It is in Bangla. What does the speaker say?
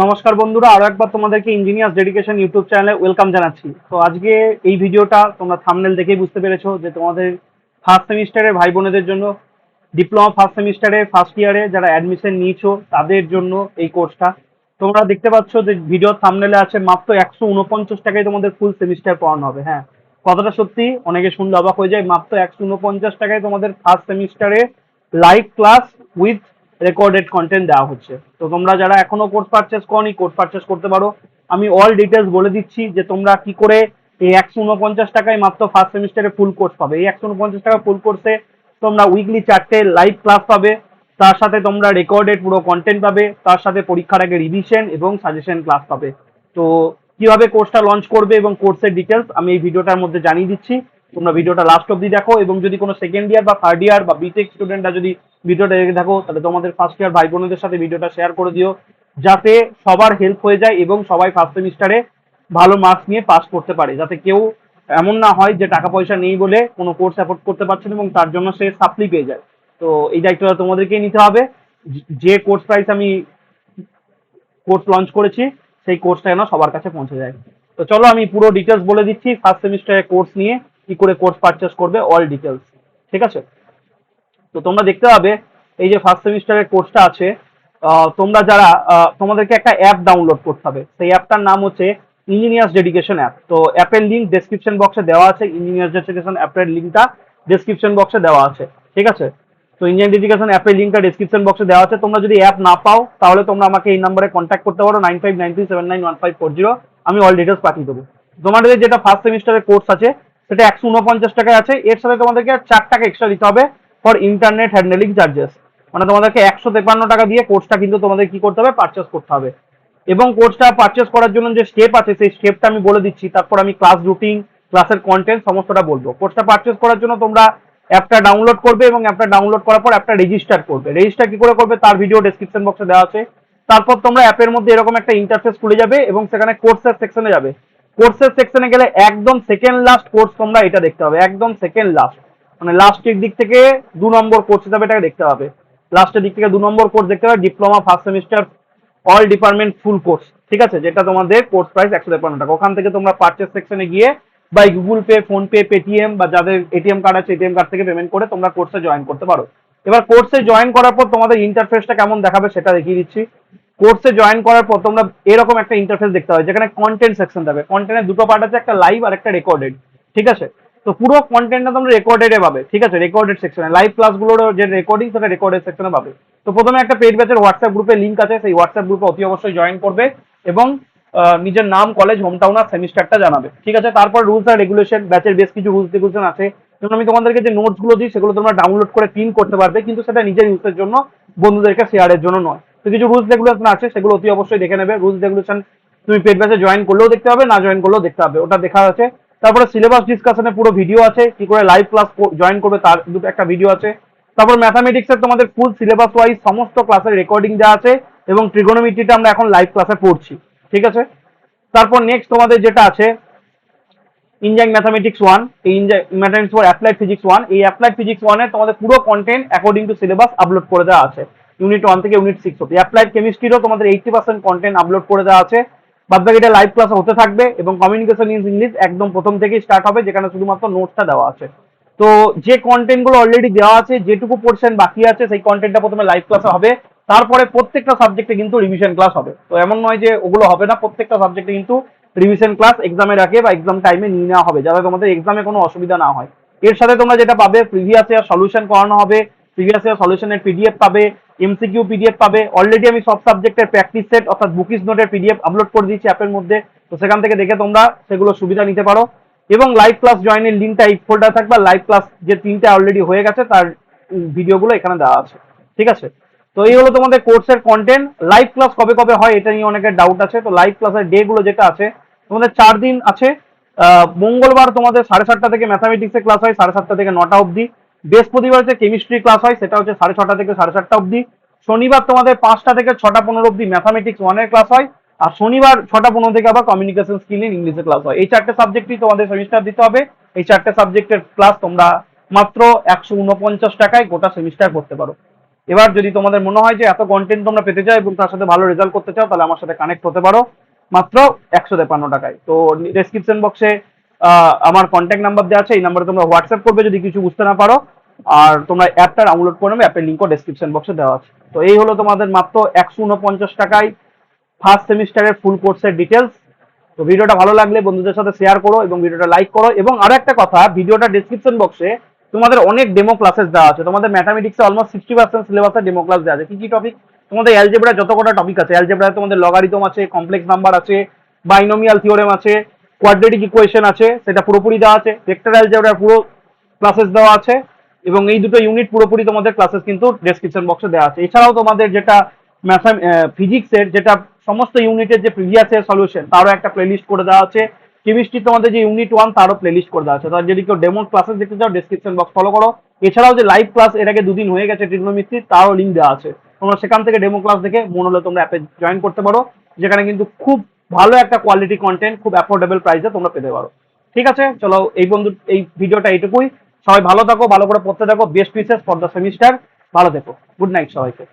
নমস্কার বন্ধুরা, আরো একবার তোমাদেরকে ইঞ্জিনিয়ার্স ডেডিকেশন ইউটিউব চ্যানেলে ওয়েলকাম জানাচ্ছি। তো আজকে এই ভিডিওটা তোমরা থাম্বনেল দেখেই বুঝতে পেরেছো যে তোমাদের ফার্স্ট সেমিস্টারের ভাই বোনেদের জন্য, ডিপ্লোমা ফার্স্ট সেমিস্টারে ফার্স্ট ইয়ারে যারা অ্যাডমিশন নিয়েছো তাদের জন্য এই কোর্সটা। তোমরা দেখতে পাচ্ছ যে ভিডিও থাম্বনেলে আছে মাত্র 149 টাকায় তোমাদের ফুল সেমিস্টার পড়ানো হবে। হ্যাঁ, কথাটা সত্যি, অনেকে শুনলে অবাক হয়ে যায়। মাত্র 149 টাকায় তোমাদের ফার্স্ট সেমিস্টারে live class with recorded content দেওয়া হচ্ছে। তো তোমরা যারা এখনো কোর্স পারচেস করনি, কোর্স পারচেস করতে পারো। আমি অল ডিটেলস বলে দিচ্ছি যে তোমরা কি করে এই 149 টাকায় মাত্র ফার্স্ট সেমিস্টারে ফুল কোর্স পাবে। এই 149 টাকা ফুল কোর্সে তোমরা উইকলি 4টে লাইভ ক্লাস পাবে, তার সাথে তোমরা রেকর্ডেড পুরো কন্টেন্ট পাবে, তার সাথে পরীক্ষার আগে রিভিশন এবং সাজেশন ক্লাস পাবে। তো কিভাবে কোর্সটা লঞ্চ করবে এবং কোর্সের ডিটেলস আমি এই ভিডিওটার মধ্যে জানিয়ে দিচ্ছি। তোমরা ভিডিওটা লাস্ট অব্দি দেখো, এবং যদি কোনো সেকেন্ড ইয়ার বা থার্ড ইয়ার বা বিটেক স্টুডেন্টরা যদি ভিডিওটা দেখে থাকো, তাহলে তোমাদের ফার্স্ট ইয়ার ভাই বোনদের সাথে ভিডিওটা শেয়ার করে দিও, যাতে সবার হেল্প হয়ে যায় এবং সবাই ফার্স্ট সেমিস্টারে ভালো মার্কস নিয়ে পাস করতে পারে। যাতে কেউ এমন না হয় যে টাকা পয়সা নেই বলে কোনো কোর্স অ্যাফোর্ড করতে পারছে না এবং তার জন্য সে সাপ্লি পেয়ে যায়। তো এই দায়িত্বটা তোমাদেরকেই নিতে হবে। যে কোর্স প্রাইস আমি কোর্স লঞ্চ করেছি সেই কোর্সটা যেন সবার কাছে পৌঁছে যায়। তো চলো আমি পুরো ডিটেলস বলে দিচ্ছি ফার্স্ট সেমিস্টারের কোর্স নিয়ে, কি করে কোর্স পারচেস করবে, অল ডিটেলস। ঠিক আছে? তো তোমরা দেখতে পাবে এই যে ফার্স্ট সেমিস্টারের কোর্সটা আছে। তোমরা যারা তোমাদেরকে একটা অ্যাপ ডাউনলোড করতে হবে। সেই অ্যাপটার নাম হচ্ছে ইঞ্জিনিয়ার্স ডেডিকেশন অ্যাপ। তো অ্যাপের লিঙ্ক ডেসক্রিপশন বক্সে দেওয়া আছে। ইঞ্জিনিয়ার্স ডেডিকেশন অ্যাপের লিঙ্কটা ডেসক্রিপশন বক্সে দেওয়া আছে। ঠিক আছে? তো ইঞ্জিনিয়ার ডেডিকেশন অ্যাপের লিঙ্কটা ডেসক্রিপশন বক্সে দেওয়া আছে। তোমরা যদি অ্যাপ না পাও তাহলে তোমরা আমাকে এই নাম্বারে কন্ট্যাক্ট করতে পারো, 9593791540। আমি অল ডিটেলস পাঠিয়ে দেবো। তোমাদের যেটা ফার্স্ট সেমিস্টারের কোর্স আছে সেটা 149 টাকায় আছে। এর সাথে তোমাদেরকে 4 টাকা এক্সট্রা দিতে হবে ফর ইন্টারনেট হ্যান্ডেলিং চার্জেস। মানে তোমাদেরকে 153 টাকা দিয়ে কোর্সটা কিন্তু তোমাদের কি করতে হবে, পারচেস করতে হবে। এবং কোর্সটা পারচেস করার জন্য যে স্টেপ আছে সেই স্টেপটা আমি বলে দিচ্ছি, তারপর আমি ক্লাস রুটিন, ক্লাসের কন্টেন্ট সমস্তটা বলবো। কোর্সটা পারচেস করার জন্য তোমরা অ্যাপটা ডাউনলোড করবে এবং অ্যাপটা ডাউনলোড করার পর অ্যাপটা রেজিস্টার করবে। রেজিস্টার কি করে করবে তার ভিডিও ডেসক্রিপশন বক্সে দেওয়া আছে। তারপর তোমরা অ্যাপের মধ্যে এরকম একটা ইন্টারফেস খুলে যাবে এবং সেখানে কোর্সের সেকশনে যাবে। কোর্সের সেকশনে গেলে একদম সেকেন্ড লাস্ট কোর্স তোমরা এটা দেখতে হবে, একদম সেকেন্ড লাস্ট, মানে লাস্টের দিক থেকে 2 নম্বর কোর্স হিসাবে এটাকে দেখতে হবে। লাস্টের দিক থেকে 2 নম্বর কোর্স দেখতে হবে, diploma first semester all department full course. ঠিক আছে? যেটা তোমাদের কোর্স প্রাইস 153 টাকা। ওখান থেকে তোমরা পারচেস সেকশনে গিয়ে by Google Pay, PhonePe, Paytm বা যাদের এটিএম কার্ড আছে এটিএম কার্ড থেকে পেমেন্ট করে তোমরা কোর্সে জয়েন করতে পারো। এবার কোর্সে জয়েন করার পর তোমাদের ইন্টারফেসটা কেমন দেখাবে সেটা দেখিয়ে দিচ্ছি। কোর্সে জয়েন করার পর তোমরা এরকম একটা ইন্টারফেস দেখতে হবে, যেখানে কন্টেন্ট সেকশন থাকবে। কন্টেন্টের দুটো পার্ট আছে, একটা লাইভ আর একটা রেকর্ডেড। ঠিক আছে? তো পুরো কন্টেন্টটা তোমরা রেকর্ডেডে পাবে। ঠিক আছে? রেকর্ডেড সেকশনে লাইভ ক্লাসগুলোর যে রেকর্ডিং সেটা রেকর্ডেড সেকশনে পাবে। তো প্রথমে একটা পেড ব্যাচের হোয়াটসঅ্যাপ গ্রুপে লিঙ্ক আছে, সেই হোয়াটসঅ্যাপ গ্রুপে অতি অবশ্যই জয়েন করবে এবং নিজের নাম, কলেজ, হোম টাউন আর সেমিস্টারটা জানাবে। ঠিক আছে? তারপর রুলস আর রেগুলেশন, ব্যাচের বেশ কিছু রুলস রেগুলেশন আছে। যেমন আমি তোমাদেরকে যে নোটস গুলো দিই সেগুলো তোমরা ডাউনলোড করে প্রিন্ট করতে পারবে, কিন্তু সেটা নিজের ইউজের জন্য, বন্ধুদেরকে শেয়ারের জন্য নয়। তো কিছু রুলস রেগুলেশন আছে, সেগুলো অতি অবশ্যই দেখে নেবে। রুলস রেগুলেশন তুমি পেড ব্যাচে জয়েন করলেও দেখতে হবে, না জয়েন করলেও দেখতে হবে, ওটা দেখা আছে। তারপরে সিলেবাস ডিসকাশনে পুরো ভিডিও আছে, কি করে লাইভ ক্লাস জয়েন করবে তার দুটো একটা ভিডিও আছে। তারপর ম্যাথামেটিক্সের তোমাদের ফুল সিলেবাস ওয়াইজ সমস্ত ক্লাসের রেকর্ডিং দেওয়া আছে এবং ট্রিগোনোমেট্রিটা আমরা এখন লাইভ ক্লাসে পড়ছি। ঠিক আছে? তারপর নেক্সট তোমাদের যেটা আছে ইঞ্জিনিয়ারিং ম্যাথামেটিক্স 1, এই ম্যাথামেটিক্স ফর অ্যাপ্লাইড ফিজিক্স 1, এই অ্যাপ্লাইড ফিজিক্স 1 এ তোমাদের পুরো content according to syllabus upload করে দেওয়া আছে। ইউনিট 1 থেকে ইউনিট 6 অবধি। অ্যাপ্লাইড কেমিস্ট্রিরও তোমাদের 80% কন্টেন্ট আপলোড করে দেওয়া আছে। বাদবাকিটা লাইভ ক্লাস হতে থাকবে এবং কমিউনিকেশন ইন ইংলিশ একদম প্রথম থেকেই স্টার্ট হবে, যেখানে শুধুমাত্র নোটসটা দেওয়া আছে। তো যে কন্টেন্ট গুলো অলরেডি দেওয়া আছে, যেটুকু পোর্শন বাকি আছে সেই কন্টেন্টটা প্রথমে লাইভ ক্লাসে হবে। তারপরে প্রত্যেকটা সাবজেক্টে কিন্তু রিভিশন ক্লাস হবে। তো এমন নয় যে ওগুলো হবে না, প্রত্যেকটা সাবজেক্টে কিন্তু রিভিশন ক্লাস এক্সামের আগে বা এক্সাম টাইমে নিয়ে নেওয়া হবে, যাতে তোমাদের এক্সামে কোনো অসুবিধা না হয়। এর সাথে তোমরা যেটা পাবে, প্রিভিয়াস ইয়ার সলিউশন করানো হবে, প্রিভিয়াস ইয়ার সলিউশনের পিডিএফ পাবে, এমসিকিউ পিডিএফ পাবে। অলরেডি আমি সব সাবজেক্টের প্র্যাকটিস সেট অর্থাৎ বুকিস নোটের পিডিএফ আপলোড করে দিয়েছি অ্যাপের মধ্যে। তো সেখান থেকে দেখে তোমরা সেগুলো সুবিধা নিতে পারো। এবং লাইভ ক্লাস জয়েনের লিঙ্কটা এই ফোল্ডার থাকবে, আর লাইভ ক্লাস যে 3টে অলরেডি হয়ে গেছে তার ভিডিওগুলো এখানে দেওয়া আছে। ঠিক আছে? তো এই হলো তোমাদের কোর্সের কন্টেন্ট। লাইভ ক্লাস কবে কবে হয় এটা নিয়ে অনেকের ডাউট আছে। তো লাইভ ক্লাসের ডে গুলো যেটা আছে, তোমাদের 4 দিন আছে। মঙ্গলবার তোমাদের 7:30 থেকে ম্যাথামেটিক্সের ক্লাস হয়, 7:30 থেকে 9টা অবধি। বৃহস্পতিবার যে কেমিস্ট্রি ক্লাস হয় সেটা হচ্ছে 6:30 থেকে 7:30 অবধি। শনিবার তোমাদের 5টা থেকে 6:15 অবধি ম্যাথামেটিক্স 1 এর ক্লাস হয়। আর শনিবার 6:15 থেকে আবার কমিউনিকেশন স্কিল ইন ইংলিশের ক্লাস হয়। এই 4টে সাবজেক্টই তোমাদের সেমিস্টার দিতে হবে। এই 4টে সাবজেক্টের ক্লাস তোমরা মাত্র 149 টাকায় গোটা সেমিস্টার করতে পারো। এবার যদি তোমাদের মনে হয় যে এত কন্টেন্ট তোমরা পেতে চাও এবং তার সাথে ভালো রেজাল্ট করতে চাও, তাহলে আমার সাথে কানেক্ট হতে পারো মাত্র 153 টাকায়। তো ডেসক্রিপশন বক্সে আমার কন্ট্যাক্ট নাম্বার দেওয়া আছে, এই নাম্বারে তোমরা হোয়াটসঅ্যাপ করবে যদি কিছু বুঝতে না পারো, আর তোমরা অ্যাপটা ডাউনলোড করে নেবে, অ্যাপের লিঙ্কও ডেসক্রিপশন বক্সে দেওয়া আছে। তো এই হলো তোমাদের মাত্র 149 টাকায় ফার্স্ট সেমিস্টারের ফুল কোর্সের ডিটেলস। তো ভিডিওটা ভালো লাগলে বন্ধুদের সাথে শেয়ার করো এবং ভিডিওটা লাইক করো। এবং আরো একটা কথা, ভিডিওটা ডেসক্রিপশন বক্সে তোমাদের অনেক ডেমো ক্লাসেস দেওয়া আছে। তোমাদের ম্যাথামেটিক্সে অলমোস্ট 60% সিলেবাসে ডেমো ক্লাস দেওয়া আছে। কি কি টপিক? তোমাদের অ্যালজেব্রা যত কটা টপিক আছে, অ্যালজেব্রায় তোমাদের লগারিদম আছে, কমপ্লেক্স নাম্বার আছে, বাইনোমিয়াল থিওরেম আছে, কোয়াড্রেটিক ইকুয়েশন আছে, সেটা পুরোপুরি দেওয়া আছে। ভেক্টর অ্যালজেব্রার পুরো ক্লাসেস দেওয়া আছে এবং এই দুটো ইউনিট পুরোপুরি তোমাদের ক্লাসেস কিন্তু ডেসক্রিপশন বক্সে দেওয়া আছে। এছাড়াও তোমাদের যেটা ফিজিক্সের যেটা সমস্ত ইউনিটের যে প্রিভিয়াস এর সলিউশন, তারও একটা প্লেলিস্ট করে দেওয়া আছে। কেমিস্ট্রি তোমাদের যে ইউনিট 1, তারও প্লেলিস্ট করে দেওয়া আছে। তার যদি কেউ ডেমো ক্লাসেস দেখতে চাও, ডেসক্রিপশন বক্স ফলো করো। এছাড়াও যে লাইভ ক্লাস এর আগে 2 দিন হয়ে গেছে ট্রিগনোমেট্রি, তারও লিঙ্ক দেওয়া আছে। তোমরা সেখান থেকে ডেমো ক্লাস দেখে মনে হলে তোমরা অ্যাপে জয়েন করতে পারো, যেখানে কিন্তু খুব ভালো একটা কোয়ালিটি কন্টেন্ট খুব অ্যাফোর্ডেবল প্রাইসে তোমরা পেতে পারো। ঠিক আছে, চলো এই ভিডিওটা এইটুকুই। সবাই ভালো থাকো, ভালো করে পড়তে থাকো। Best wishes for the semester. ভালো থেকো। গুড নাইট সবাইকে।